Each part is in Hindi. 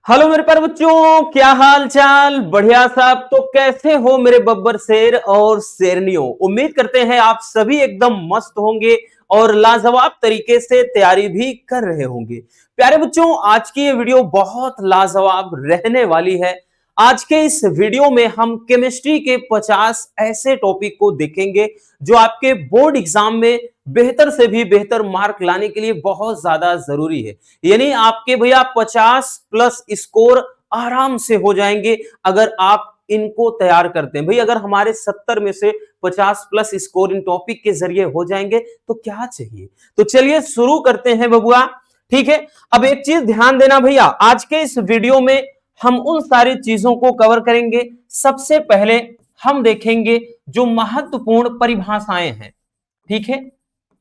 हेलो मेरे प्यारे बच्चों, क्या हाल चाल? बढ़िया साहब। तो कैसे हो मेरे बब्बर शेर और शेरनियों? उम्मीद करते हैं आप सभी एकदम मस्त होंगे और लाजवाब तरीके से तैयारी भी कर रहे होंगे। प्यारे बच्चों, आज की ये वीडियो बहुत लाजवाब रहने वाली है। आज के इस वीडियो में हम केमिस्ट्री के 50 ऐसे टॉपिक को देखेंगे जो आपके बोर्ड एग्जाम में बेहतर से भी बेहतर मार्क लाने के लिए बहुत ज्यादा जरूरी है। यानी आपके भैया 50 प्लस स्कोर आराम से हो जाएंगे अगर आप इनको तैयार करते हैं। भाई अगर हमारे 70 में से 50 प्लस स्कोर इन टॉपिक के जरिए हो जाएंगे तो क्या चाहिए। तो चलिए शुरू करते हैं बबुआ। ठीक है, अब एक चीज ध्यान देना भैया, आज के इस वीडियो में हम उन सारी चीजों को कवर करेंगे। सबसे पहले हम देखेंगे जो महत्वपूर्ण परिभाषाएं हैं। ठीक है,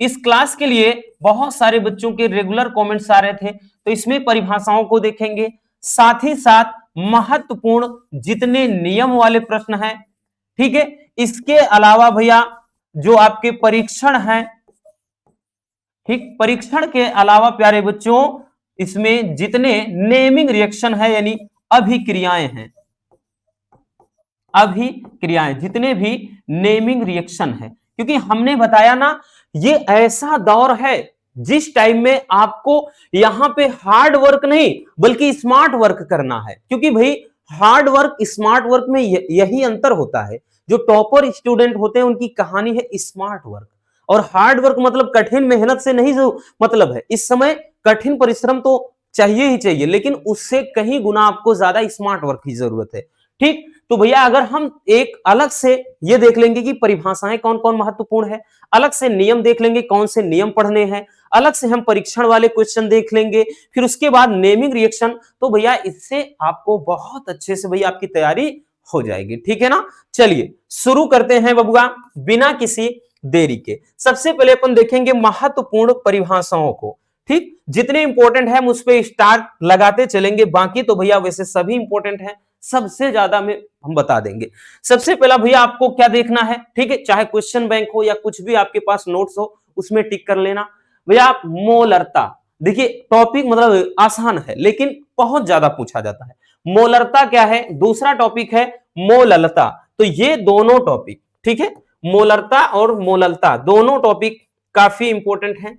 इस क्लास के लिए बहुत सारे बच्चों के रेगुलर कमेंट्स आ रहे थे, तो इसमें परिभाषाओं को देखेंगे। साथ ही साथ महत्वपूर्ण जितने नियम वाले प्रश्न हैं, ठीक है, इसके अलावा भैया जो आपके परीक्षण हैं, ठीक, परीक्षण के अलावा प्यारे बच्चों इसमें जितने नेमिंग रिएक्शन है यानी अभिक्रियाएं हैं, अभिक्रियाएं जितने भी नेमिंग रिएक्शन है, क्योंकि हमने बताया ना ये ऐसा दौर है जिस टाइम में आपको यहां पे हार्ड वर्क नहीं बल्कि स्मार्ट वर्क करना है। क्योंकि भाई हार्ड वर्क स्मार्ट वर्क में यही अंतर होता है। जो टॉपर स्टूडेंट होते हैं उनकी कहानी है स्मार्ट वर्क, और हार्ड वर्क मतलब कठिन मेहनत से नहीं जो मतलब है। इस समय कठिन परिश्रम तो चाहिए ही चाहिए, लेकिन उससे कहीं गुना आपको ज्यादा स्मार्ट वर्क की जरूरत है। ठीक, तो भैया अगर हम एक अलग से ये देख लेंगे कि परिभाषाएं कौन कौन महत्वपूर्ण है, अलग से नियम देख लेंगे कौन से नियम पढ़ने हैं, अलग से हम परीक्षण वाले क्वेश्चन देख लेंगे, फिर उसके बाद नेमिंग रिएक्शन, तो भैया इससे आपको बहुत अच्छे से भैया आपकी तैयारी हो जाएगी। ठीक है ना, चलिए शुरू करते हैं बबुआ बिना किसी देरी के। सबसे पहले अपन देखेंगे महत्वपूर्ण परिभाषाओं को। ठीक, जितने इंपॉर्टेंट है हम उस पर स्टार लगाते चलेंगे, बाकी तो भैया वैसे सभी इंपॉर्टेंट है, सबसे ज्यादा में हम बता देंगे। सबसे पहला भैया आपको क्या देखना है, ठीक है, चाहे क्वेश्चन बैंक हो या कुछ भी आपके पास नोट्स हो उसमें टिक कर लेना। भैया आप मोलरता, देखिए टॉपिक मतलब आसान है लेकिन बहुत ज्यादा पूछा जाता है। मोलरता क्या है? दूसरा टॉपिक है मोललता। तो ये दोनों टॉपिक, ठीक है, मोलरता और मोललता दोनों टॉपिक काफी इंपॉर्टेंट है,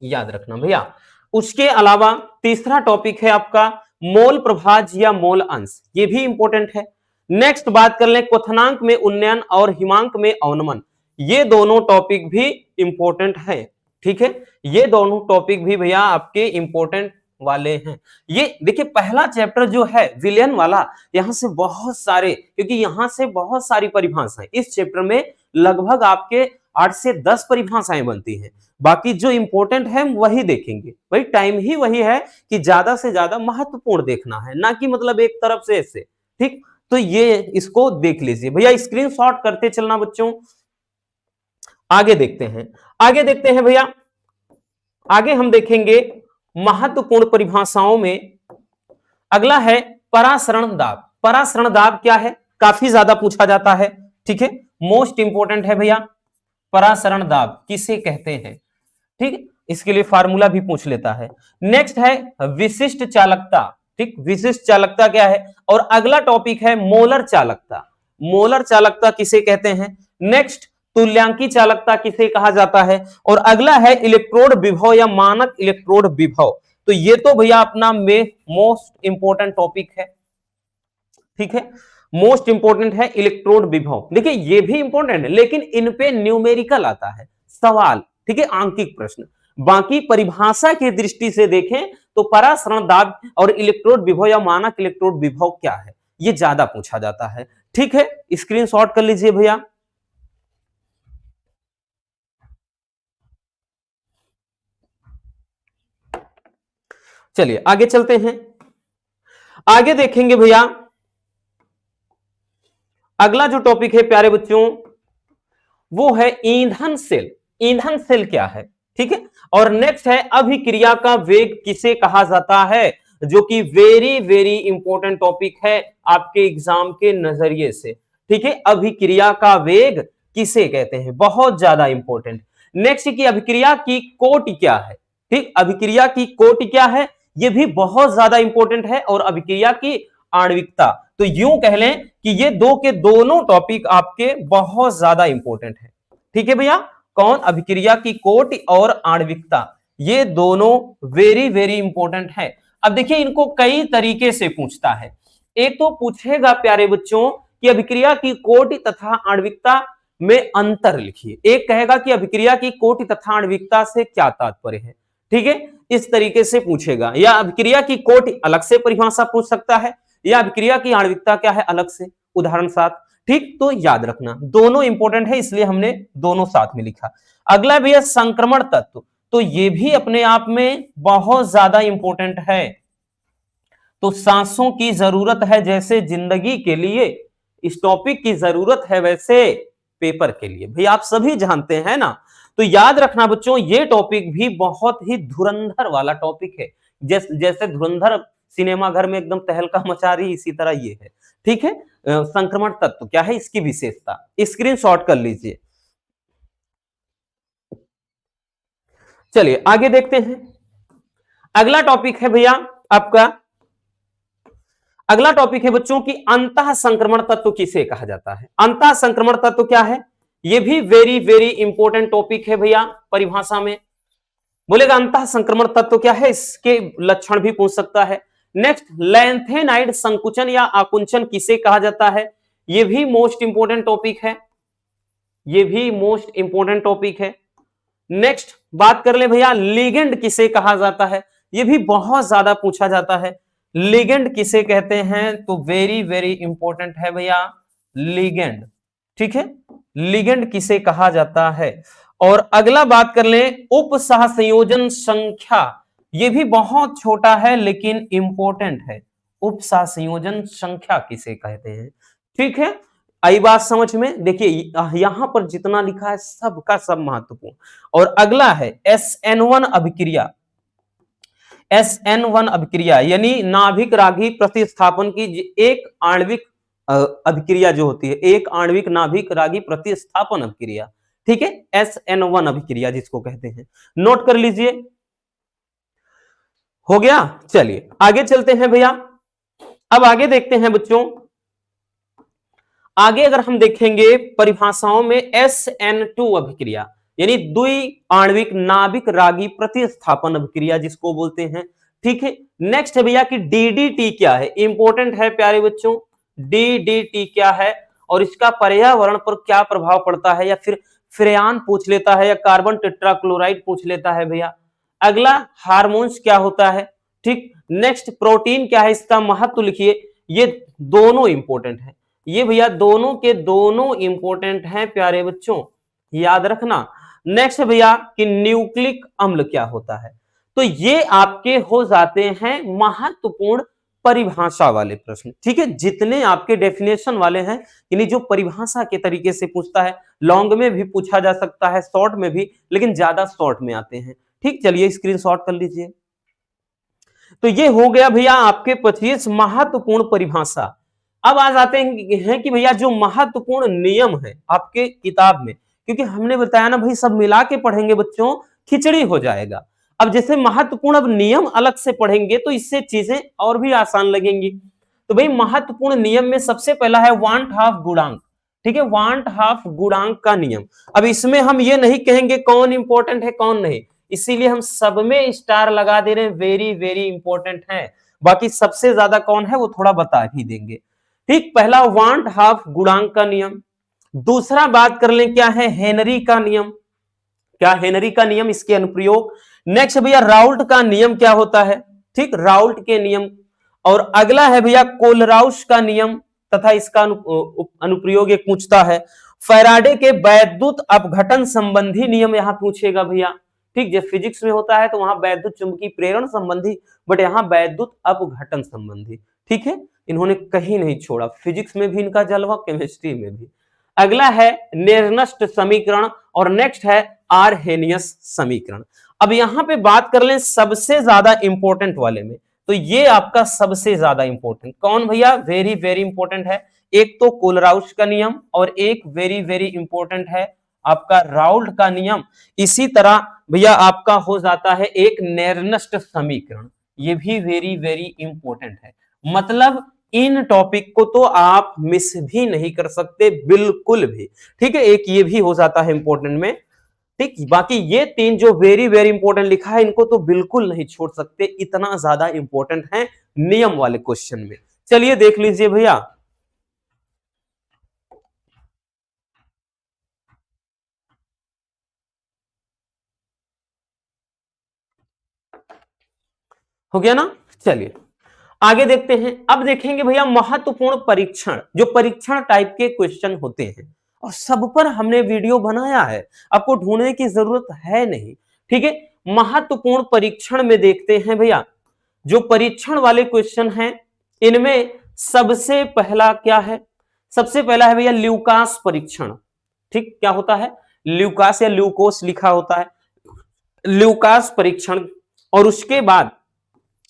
याद रखना भैया। उसके अलावा तीसरा टॉपिक है आपका मोल प्रभाज या मोल अंश, ये भी इंपॉर्टेंट है। नेक्स्ट बात कर लें क्वथनांक में उन्नयन और हिमांक में अवनमन, ये दोनों टॉपिक भी इंपॉर्टेंट है। ठीक है, ये दोनों टॉपिक भी भैया आपके इंपॉर्टेंट वाले हैं। ये देखिए पहला चैप्टर जो है विलयन वाला, यहां से बहुत सारे, क्योंकि यहां से बहुत सारी परिभाषाएं, इस चैप्टर में लगभग आपके 8 से 10 परिभाषाएं बनती हैं। बाकी जो इंपॉर्टेंट है वही देखेंगे। भाई टाइम ही वही है कि ज्यादा से ज्यादा महत्वपूर्ण देखना है, ना कि मतलब एक तरफ से ऐसे। ठीक, तो ये इसको देख लीजिए भैया, स्क्रीनशॉट करते चलना बच्चों। आगे देखते हैं, आगे देखते हैं भैया। आगे हम देखेंगे महत्वपूर्ण परिभाषाओं में अगला है परासरण दाब। परासरण दाब क्या है? काफी ज्यादा पूछा जाता है। ठीक है, मोस्ट इंपॉर्टेंट है भैया। परासरण दाब किसे कहते हैं? ठीक, इसके लिए फार्मूला भी पूछ लेता है। नेक्स्ट है विशिष्ट चालकता। ठीक, विशिष्ट चालकता क्या है? और अगला टॉपिक है मोलर चालकता। मोलर चालकता किसे कहते हैं? नेक्स्ट तुल्यांकी चालकता किसे कहा जाता है? और अगला है इलेक्ट्रोड विभव या मानक इलेक्ट्रोड विभव। तो ये तो भैया अपना में मोस्ट इंपॉर्टेंट टॉपिक है। ठीक है, मोस्ट इंपॉर्टेंट है इलेक्ट्रोड विभव। देखिए ये भी इंपॉर्टेंट है लेकिन इन पे न्यूमेरिकल आता है सवाल, ठीक है, आंकिक प्रश्न। बाकी परिभाषा की दृष्टि से देखें तो परासरण दाब और इलेक्ट्रोड विभव या मानक इलेक्ट्रोड विभव क्या है, ये ज्यादा पूछा जाता है। ठीक है, स्क्रीनशॉट कर लीजिए भैया। चलिए आगे चलते हैं, आगे देखेंगे भैया। अगला जो टॉपिक है प्यारे बच्चों वो है ईंधन सेल। ईंधन सेल क्या है? ठीक है, और नेक्स्ट है अभिक्रिया का वेग किसे कहा जाता है, जो कि वेरी वेरी इंपॉर्टेंट टॉपिक है आपके एग्जाम के नजरिए से। ठीक है, अभिक्रिया का वेग किसे कहते हैं, बहुत ज्यादा इंपॉर्टेंट। नेक्स्ट की अभिक्रिया की कोटि क्या है? ठीक, अभिक्रिया की कोटि क्या है ये भी बहुत ज्यादा इंपॉर्टेंट है, और अभिक्रिया की आणविकता। तो यूं कह लें कि ये दो के दोनों टॉपिक आपके बहुत ज्यादा इंपॉर्टेंट है। ठीक है भैया, कौन? अभिक्रिया की कोटि और आणविकता, ये दोनों वेरी वेरी इंपॉर्टेंट है। अब देखिए इनको कई तरीके से पूछता है। एक तो पूछेगा प्यारे बच्चों कि अभिक्रिया की कोटि तथा आणविकता में अंतर लिखिए। एक कहेगा कि अभिक्रिया की कोटि तथा आणविकता से क्या तात्पर्य है। ठीक है, इस तरीके से पूछेगा, या अभिक्रिया की कोटि अलग से परिभाषा पूछ सकता है, या अभिक्रिया की आणविकता क्या है अलग से, उदाहरण साथ। ठीक, तो याद रखना दोनों इंपॉर्टेंट है, इसलिए हमने दोनों साथ में लिखा। अगला भैया संक्रमण तत्व, तो ये भी अपने आप में बहुत ज्यादा इंपॉर्टेंट है। तो सांसों की जरूरत है जैसे जिंदगी के लिए, इस टॉपिक की जरूरत है वैसे पेपर के लिए, भाई आप सभी जानते हैं ना। तो याद रखना बच्चों, ये टॉपिक भी बहुत ही धुरंधर वाला टॉपिक है। जैसे धुरंधर सिनेमा घर में एकदम तहलका मचा रही, इसी तरह ये है। ठीक है, संक्रमण तत्व क्या है, इसकी विशेषता स्क्रीनशॉट कर लीजिए। चलिए आगे देखते हैं। अगला टॉपिक है भैया आपका, अगला टॉपिक है बच्चों की अंतः संक्रमण तत्व किसे कहा जाता है। अंतः संक्रमण तत्व क्या है, ये भी वेरी वेरी इंपॉर्टेंट टॉपिक है भैया। परिभाषा में बोलेगा अंतः संक्रमण तत्व क्या है, इसके लक्षण भी पूछ सकता है। नेक्स्ट, लैंथेनाइड संकुचन या आकुंचन किसे कहा जाता है, ये भी मोस्ट इंपॉर्टेंट टॉपिक है, ये भी मोस्ट इंपॉर्टेंट टॉपिक है। नेक्स्ट बात कर ले भैया, लिगेंड किसे कहा जाता है, ये भी बहुत ज्यादा पूछा जाता है। लिगेंड किसे कहते हैं, तो वेरी वेरी इंपॉर्टेंट है भैया लिगेंड। ठीक है, लिगेंड किसे कहा जाता है। और अगला बात कर लें, उप सहसंयोजन संख्या, ये भी बहुत छोटा है लेकिन इंपॉर्टेंट है। उप सहसंयोजन संख्या किसे कहते हैं। ठीक है, आई बात समझ में। देखिए यहां पर जितना लिखा है सबका सब महत्वपूर्ण। और अगला है SN1 अभिक्रिया। SN1 अभिक्रिया यानी नाभिक रागी प्रतिस्थापन की एक आणविक अभिक्रिया जो होती है, एक आणविक नाभिक रागी प्रतिस्थापन अभिक्रिया। ठीक है, SN1 अभिक्रिया जिसको कहते हैं, नोट कर लीजिए। हो गया, चलिए आगे चलते हैं भैया। अब आगे देखते हैं बच्चों, आगे अगर हम देखेंगे परिभाषाओं में SN2 अभिक्रिया यानी द्वि आणविक नाभिक रागी प्रतिस्थापन अभिक्रिया जिसको बोलते हैं। ठीक है, नेक्स्ट है भैया कि DDT क्या है, इंपॉर्टेंट है प्यारे बच्चों। DDT क्या है और इसका पर्यावरण पर क्या प्रभाव पड़ता है, या फिर फ्रेयान पूछ लेता है, या कार्बन टेट्राक्लोराइड पूछ लेता है भैया। अगला हार्मोन्स क्या होता है। ठीक, नेक्स्ट प्रोटीन क्या है, इसका महत्व लिखिए। ये दोनों इंपॉर्टेंट है, ये भैया दोनों के दोनों इंपॉर्टेंट हैं प्यारे बच्चों, याद रखना। नेक्स्ट भैया कि न्यूक्लिक अम्ल क्या होता है। तो ये आपके हो जाते हैं महत्वपूर्ण परिभाषा वाले प्रश्न। ठीक है, जितने आपके डेफिनेशन वाले हैं, यानी जो परिभाषा के तरीके से पूछता है, लॉन्ग में भी पूछा जा सकता है, शॉर्ट में भी, लेकिन ज्यादा शॉर्ट में आते हैं। ठीक, चलिए स्क्रीनशॉट कर लीजिए। तो ये हो गया भैया आपके 25 महत्वपूर्ण परिभाषा। अब आ जाते हैं कि भैया जो महत्वपूर्ण नियम है आपके किताब में, क्योंकि हमने बताया ना भाई सब मिला के पढ़ेंगे बच्चों, खिचड़ी हो जाएगा। अब जैसे महत्वपूर्ण अब नियम अलग से पढ़ेंगे तो इससे चीजें और भी आसान लगेंगी। तो भाई महत्वपूर्ण नियम में सबसे पहला है वांट हाफ गुणांक। ठीक है, वांट हाफ गुणांक का नियम। अब इसमें हम ये नहीं कहेंगे कौन इंपॉर्टेंट है कौन नहीं, इसीलिए हम सब में स्टार लगा दे रहे हैं, वेरी वेरी इंपॉर्टेंट है। बाकी सबसे ज्यादा कौन है वो थोड़ा बता भी देंगे। ठीक, पहला वांट हाफ गुणांक का नियम। दूसरा बात कर लें क्या है, हेनरी का नियम। क्या हेनरी का नियम, इसके अनुप्रयोग। नेक्स्ट भैया राउल्ट का नियम क्या होता है। ठीक, राउल्ट के नियम। और अगला है भैया कोलराउस का नियम तथा इसका अनुप्रयोग एक पूछता है। फैराडे के वैद्युत अपघटन संबंधी नियम यहां पूछेगा भैया। ठीक, जब फिजिक्स में होता है तो वहां वैद्युत चुंबकीय प्रेरण संबंधी, बट यहां वैद्युत अपघटन संबंधी। ठीक है, इन्होंने कहीं नहीं छोड़ा, फिजिक्स में भी इनका जलवा, केमिस्ट्री में भी। अगला है नेर्नस्ट समीकरण और नेक्स्ट है आरहेनियस समीकरण। अब यहां पे बात कर लें सबसे ज्यादा इंपॉर्टेंट वाले में, तो ये आपका सबसे ज्यादा इंपॉर्टेंट कौन भैया, वेरी वेरी इंपॉर्टेंट है। एक तो कोलराउस का नियम और एक वेरी वेरी इंपॉर्टेंट है आपका राउल्ट का नियम। इसी तरह भैया आपका हो जाता है एक नेर्नस्ट समीकरण, ये भी वेरी वेरी इंपॉर्टेंट है। मतलब इन टॉपिक को तो आप मिस भी नहीं कर सकते बिल्कुल भी। ठीक है, एक ये भी हो जाता है इंपॉर्टेंट में। ठीक, बाकी ये तीन जो वेरी वेरी इंपॉर्टेंट लिखा है इनको तो बिल्कुल नहीं छोड़ सकते, इतना ज्यादा इंपॉर्टेंट है नियम वाले क्वेश्चन में। चलिए देख लीजिए भैया। हो गया ना। चलिए आगे देखते हैं। अब देखेंगे भैया महत्वपूर्ण परीक्षण, जो परीक्षण टाइप के क्वेश्चन होते हैं और सब पर हमने वीडियो बनाया है, आपको ढूंढने की जरूरत है नहीं। ठीक है, महत्वपूर्ण परीक्षण में देखते हैं भैया, जो परीक्षण वाले क्वेश्चन हैं इनमें सबसे पहला क्या है? सबसे पहला है भैया ल्यूकास परीक्षण। ठीक, क्या होता है? ल्यूकास या ल्यूकोस लिखा होता है, ल्यूकास परीक्षण। और उसके बाद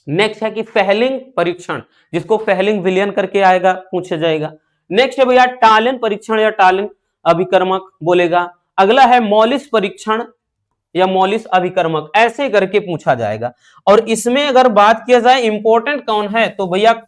नेक्स्ट है कि फेहलिंग परीक्षण, जिसको फेहलिंग विलियन करके आएगा, पूछा जाएगा। नेक्स्ट है भैया टालन परीक्षण या टालन अभिकर्मक बोलेगा। अगला है मॉलिस परीक्षण या मॉलिस अभिकर्मक, ऐसे करके पूछा जाएगा। और इसमें अगर बात किया जाए इंपॉर्टेंट कौन है, तो भैया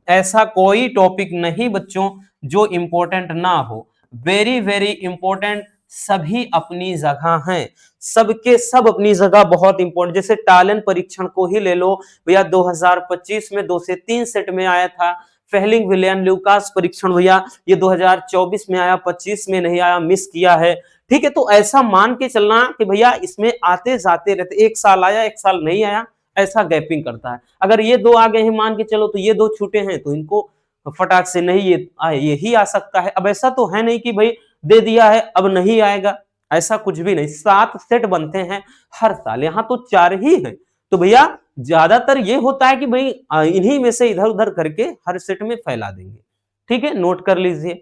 ऐसा कोई टॉपिक नहीं बच्चों जो इंपॉर्टेंट ना हो। वेरी वेरी इंपॉर्टेंट सभी अपनी जगह हैं, सबके सब अपनी जगह बहुत इंपॉर्टेंट। जैसे टालन परीक्षण को ही ले लो भैया, 2025 में 2 से 3 सेट में आया था। फेहलिंग विलियन ल्यूकास परीक्षण भैया ये 2024 में आया, 25 में नहीं आया, मिस किया है। ठीक है, तो ऐसा मान के चलना कि भैया इसमें आते जाते रहते, एक साल आया एक साल नहीं आया, ऐसा गैपिंग करता है। अगर ये दो आ गए हैं मान के चलो, तो ये दो छूटे हैं तो इनको फटाक से नहीं ये आए, यही आ सकता है। अब ऐसा तो है नहीं कि भाई दे दिया है अब नहीं आएगा, ऐसा कुछ भी नहीं। 7 सेट बनते हैं हर साल, यहाँ तो 4 ही हैं। तो भैया ज्यादातर ये होता है कि भाई इन्हीं में से इधर उधर करके हर सेट में फैला देंगे। ठीक है, नोट कर लीजिए।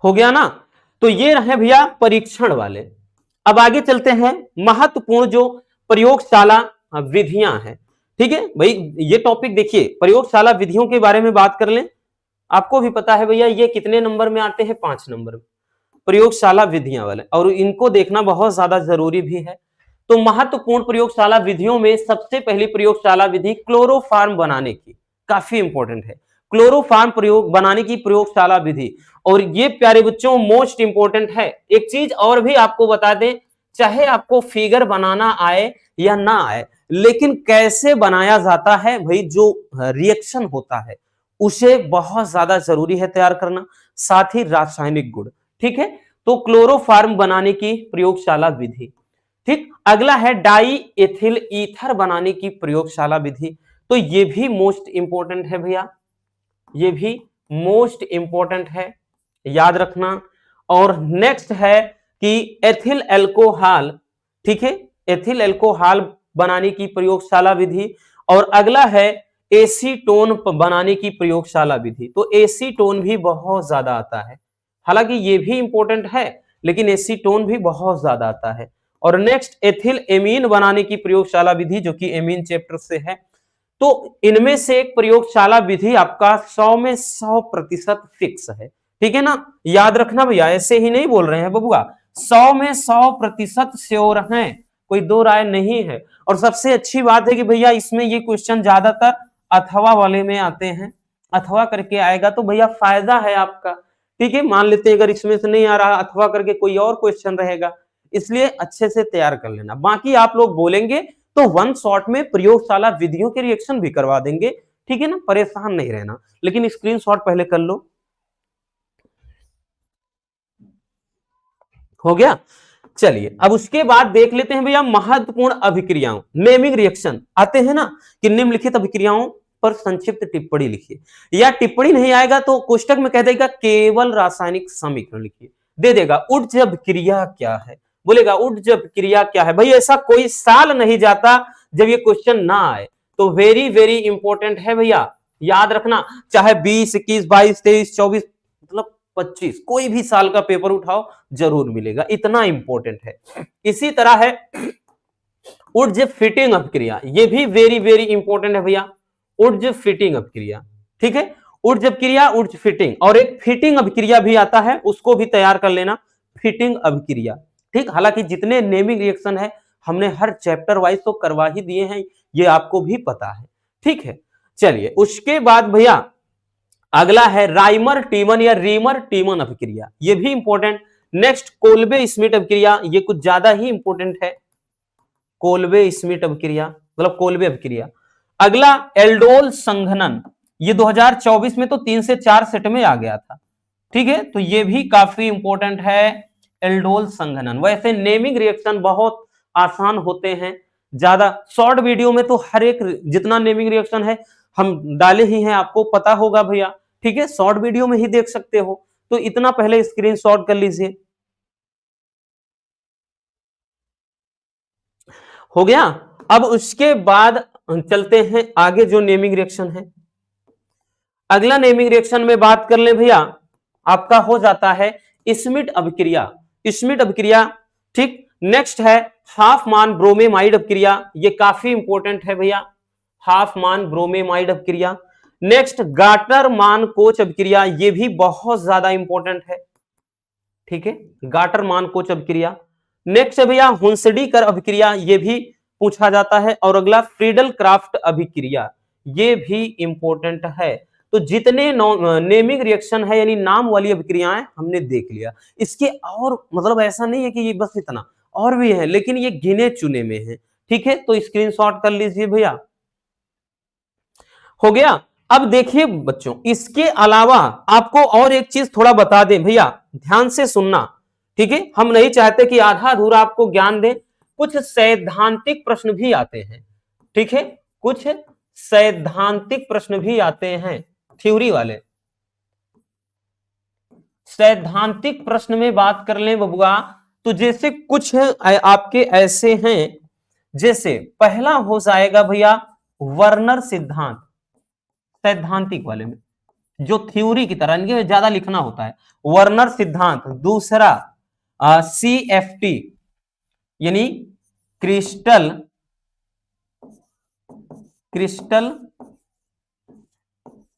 हो गया ना। तो ये रहे भैया परीक्षण वाले। अब आगे चलते हैं, महत्वपूर्ण जो प्रयोगशाला विधियां हैं। ठीक है भाई, ये टॉपिक देखिए, प्रयोगशाला विधियों के बारे में बात कर लें। आपको भी पता है भैया ये कितने नंबर में आते हैं? 5 नंबर में, प्रयोगशाला विधियां वाले, और इनको देखना बहुत ज्यादा जरूरी भी है। तो महत्वपूर्ण प्रयोगशाला विधियों में सबसे पहली प्रयोगशाला विधि क्लोरोफार्म बनाने की, काफी इंपॉर्टेंट है। क्लोरोफार्म प्रयोग बनाने की प्रयोगशाला विधि, और ये प्यारे बच्चों मोस्ट इंपॉर्टेंट है। एक चीज और भी आपको बता दें, चाहे आपको फिगर बनाना आए या ना आए, लेकिन कैसे बनाया जाता है भाई, जो रिएक्शन होता है उसे बहुत ज्यादा जरूरी है तैयार करना, साथ ही रासायनिक गुण। ठीक है, तो क्लोरोफार्म बनाने की प्रयोगशाला विधि। ठीक, अगला है डाई एथिल ईथर बनाने की प्रयोगशाला विधि। तो ये भी मोस्ट इंपॉर्टेंट है भैया, ये भी मोस्ट इंपॉर्टेंट है, याद रखना। और नेक्स्ट है कि एथिल एल्कोहल। ठीक है, एथिल एल्कोहल बनाने की प्रयोगशाला विधि। और अगला है एसीटोन बनाने की प्रयोगशाला विधि। तो एसीटोन भी बहुत ज्यादा आता है, हालांकि ये भी इंपॉर्टेंट है, लेकिन एसीटोन भी बहुत ज्यादा आता है। और नेक्स्ट एथिल एमीन बनाने की प्रयोगशाला विधि, जो कि एमीन चैप्टर से है। तो इनमें से एक प्रयोगशाला विधि आपका 100 में 100% फिक्स है। ठीक है ना, याद रखना भैया, ऐसे ही नहीं बोल रहे हैं बबुआ, 100 में 100% श्योर है, कोई दो राय नहीं है। और सबसे अच्छी बात है कि भैया इसमें ये क्वेश्चन ज्यादातर अथवा वाले में आते हैं, अथवा करके आएगा तो भैया फायदा है आपका। ठीक है, मान लेते हैं अगर इसमें से नहीं आ रहा अथवा करके कोई और क्वेश्चन रहेगा, इसलिए अच्छे से तैयार कर लेना। बाकी आप लोग बोलेंगे तो वन शॉट में प्रयोगशाला विधियों के रिएक्शन भी करवा देंगे। ठीक है ना, परेशान नहीं रहना, लेकिन स्क्रीनशॉट पहले कर लो। हो गया। चलिए अब उसके बाद देख लेते हैं भैया महत्वपूर्ण अभिक्रियाओं, नेमिंग रिएक्शन आते हैं ना, कि निम्नलिखित अभिक्रियाओं पर संक्षिप्त टिप्पणी लिखिए, या टिप्पणी नहीं आएगा तो कोष्टक में कह देगा केवल रासायनिक समीकरण लिखिए, दे देगा उड्जब क्रिया क्या है, बोलेगा उड्जब क्रिया क्या है। भाई ऐसा कोई साल नहीं जाता जब ये क्वेश्चन ना आए, तो वेरी वेरी इंपॉर्टेंट है भैया, याद रखना। चाहे 20, 21, 22, 23, 24, मतलब 25, कोई भी साल का पेपर उठाओ जरूर मिलेगा, इतना इंपॉर्टेंट है। इसी तरह है ऊर्ज फिटिंग अभिक्रिया, ये भी वेरी वेरी इंपॉर्टेंट है भैया, ऊर्ज फिटिंग अभिक्रिया। ठीक है, ऊर्ज अभिक्रिया, ऊर्ज फिटिंग, और एक फिटिंग अभिक्रिया भी आता है, उसको भी तैयार कर लेना, फिटिंग अभिक्रिया। ठीक, हालांकि जितने नेमिंग रिएक्शन है हमने हर चैप्टर वाइज तो करवा ही दिए हैं, ये आपको भी पता है, ठीक है। चलिए उसके बाद भैया अगला है राइमर टीमन या रीमर टीमन अभिक्रिया, ये भी इंपॉर्टेंट। नेक्स्ट कोल्बे स्मिट अभिक्रिया, ये कुछ ज्यादा ही इंपॉर्टेंट है, कोल्बे स्मिट अभिक्रिया मतलब कोल्बे अभिक्रिया। अगला एल्डोल संघनन, ये 2024 में तो 3 से 4 सेट में आ गया था, ठीक है, तो ये भी काफी इंपॉर्टेंट है एल्डोल संघनन। वैसे नेमिंग रिएक्शन बहुत आसान होते हैं, ज्यादा शॉर्ट वीडियो में तो हर एक जितना नेमिंग रिएक्शन है हम डाले ही हैं, आपको पता होगा भैया, ठीक है, शॉर्ट वीडियो में ही देख सकते हो, तो इतना पहले स्क्रीनशॉट कर लीजिए। हो गया। अब उसके बाद चलते हैं आगे जो नेमिंग रिएक्शन है। अगला नेमिंग रिएक्शन में बात कर ले भैया, आपका हो जाता है स्मिट अभिक्रिया, स्मिट अभिक्रिया, ठीक। नेक्स्ट है हाफ मान ब्रोमेमाइड अभिक्रिया, ये काफी इंपॉर्टेंट है भैया, हाफ मान ब्रोमेमाइड अभिक्रिया। नेक्स्ट गाटर मान कोच अभिक्रिया, ये भी बहुत ज्यादा इंपॉर्टेंट है, ठीक है, गाटर मान कोच अभिक्रिया। नेक्स्ट है भैया हुंसडीकर अभिक्रिया, ये भी पूछा जाता है। और अगला फ्रीडल क्राफ्ट अभिक्रिया, ये भी इंपॉर्टेंट है। तो जितने नेमिंग रिएक्शन है यानी नाम वाली अभिक्रियाएं हमने देख लिया, इसके और मतलब ऐसा नहीं है कि ये बस इतना, और भी है लेकिन ये गिने चुने में है, ठीक है, तो स्क्रीनशॉट कर लीजिए भैया। हो गया। अब देखिए बच्चों, इसके अलावा आपको और एक चीज थोड़ा बता दें भैया, ध्यान से सुनना, ठीक है, हम नहीं चाहते कि आधा अधूरा आपको ज्ञान दें, कुछ सैद्धांतिक प्रश्न भी आते हैं, ठीक है, कुछ सैद्धांतिक प्रश्न भी आते हैं, थ्योरी वाले। सैद्धांतिक प्रश्न में बात कर लें बबुआ, तो जैसे कुछ आपके ऐसे हैं, जैसे पहला हो जाएगा भैया वर्नर सिद्धांत, सैद्धांतिक वाले में जो थ्योरी की तरह, इनके ज्यादा लिखना होता है, वर्नर सिद्धांत। दूसरा CFT यानी क्रिस्टल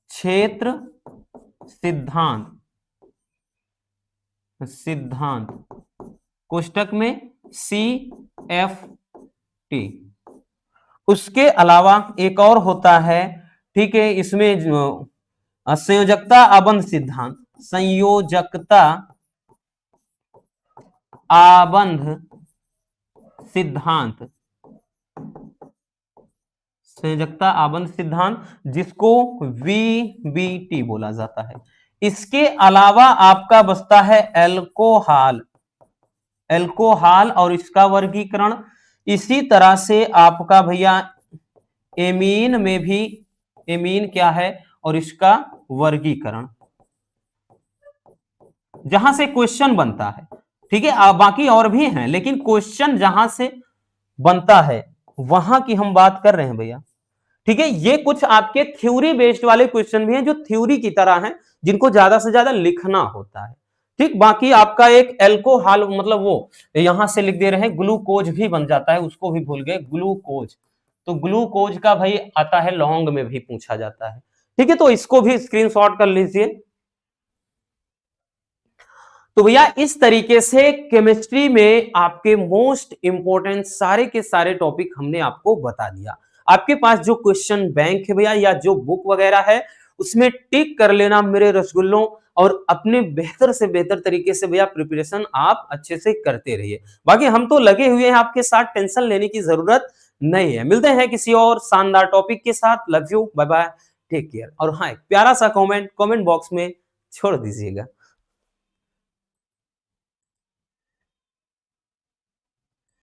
क्षेत्र सिद्धांत, कोष्टक में CFT। उसके अलावा एक और होता है, ठीक है, इसमें संयोजकता आबंध सिद्धांत, संयोजकता आबंध सिद्धांत, संयोजकता आबंध सिद्धांत, जिसको VBT बोला जाता है। इसके अलावा आपका बचता है एल्कोहल, एल्कोहल और इसका वर्गीकरण। इसी तरह से आपका भैया एमीन में भी, एमीन क्या है और इसका वर्गीकरण, जहां से क्वेश्चन बनता है, ठीक है, बाकी और भी हैं लेकिन क्वेश्चन जहां से बनता है वहां की हम बात कर रहे हैं भैया, ठीक है। ये कुछ आपके थ्योरी बेस्ड वाले क्वेश्चन भी हैं जो थ्योरी की तरह हैं, जिनको ज्यादा से ज्यादा लिखना होता है, ठीक। बाकी आपका एक एल्कोहल मतलब वो यहां से लिख दे रहे हैं, ग्लूकोज भी बन जाता है, उसको भी भूल गए, ग्लूकोज, तो ग्लूकोज का भाई आता है लौंग में भी पूछा जाता है, ठीक है, तो इसको भी स्क्रीनशॉट कर लीजिए। तो भैया इस तरीके से केमिस्ट्री में आपके मोस्ट इंपोर्टेंट सारे के सारे टॉपिक हमने आपको बता दिया। आपके पास जो क्वेश्चन बैंक है भैया या जो बुक वगैरह है उसमें टिक कर लेना मेरे रसगुल्लों, और अपने बेहतर से बेहतर तरीके से भैया प्रिपरेशन आप अच्छे से करते रहिए। बाकी हम तो लगे हुए हैं आपके साथ, टेंशन लेने की जरूरत नहीं है। मिलते हैं किसी और शानदार टॉपिक के साथ। Love you, bye bye, take care. और हाँ, एक प्यारा सा कमेंट बॉक्स में छोड़ दीजिएगा।